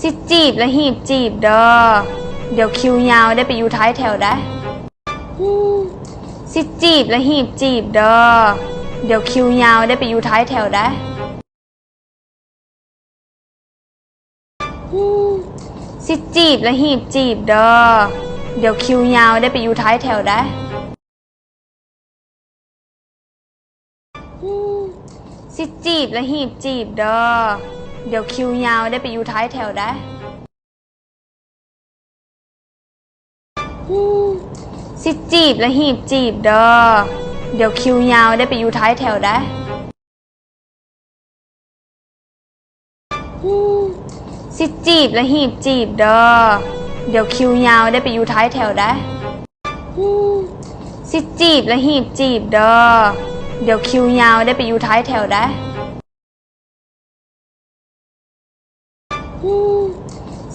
สิจีบและหีบจีบเด้อเดี๋ยวคิวยาวได้ไปอยู่ท้ายแถวได้สิจีบและหีบจีบเด้อเดี๋ยวคิวยาวได้ไปอยู่ท้ายแถวได้สิจีบและหีบจีบเด้อเดี๋ยวคิวยาวได้ไปอยู่ท้ายแถวได้สิจีบและหีบจีบเด้อเดี๋ยวคิวยาวได้ไปอยู่ท้ายแถวได้สิจีบและหีบจีบเด้อเดี๋ยวคิวยาวได้ไปอยู่ท้ายแถวได้สิจีบและหีบจีบเด้อเดี๋ยวคิวยาวได้ไปอยู่ท้ายแถวได้สิจีบและหีบจีบเด้อเดี๋ยวคิวยาวได้ไปอยู่ท้ายแถวได้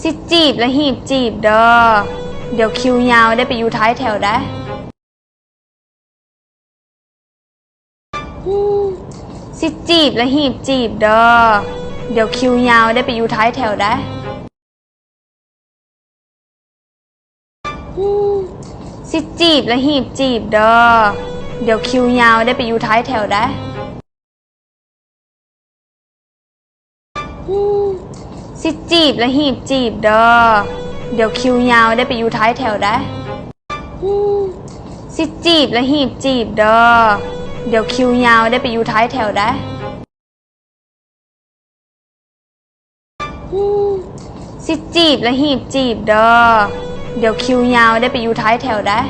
สิจีบและหีบจีบเด้อเดี๋ยวคิวยาวได้ไปอยู่ท้ายแถวได้สิจีบและหีบจีบเด้อเดี๋ยวคิวยาวได้ไปอยู่ท้ายแถวได้สิจีบและหีบจีบเด้อเดี๋ยวคิวยาวได้ไปอยู่ท้ายแถวได้สิจีบและหีบจีบเด้อเดี๋ยวคิวยาวได้ไปอยู่ท้ายแถวได้สิจีบและหีบจีบเด้อเดี๋ยวคิวยาวได้ไปอยู่ท้ายแถวได้สิจีบและหีบจีบเด้อเดี๋ยวคิวยาวได้ไปอยู่ท้ายแถวได้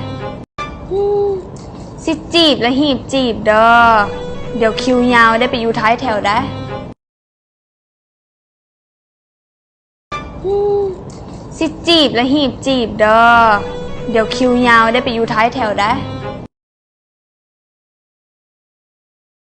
สิจีบและหีบจีบเด้อเดี๋ยวคิวยาวได้ไปอยู่ท้ายแถวได้สิจีบและหีบจีบเด้อเดี๋ยวคิวยาวได้ไปอยู่ท้ายแถวได้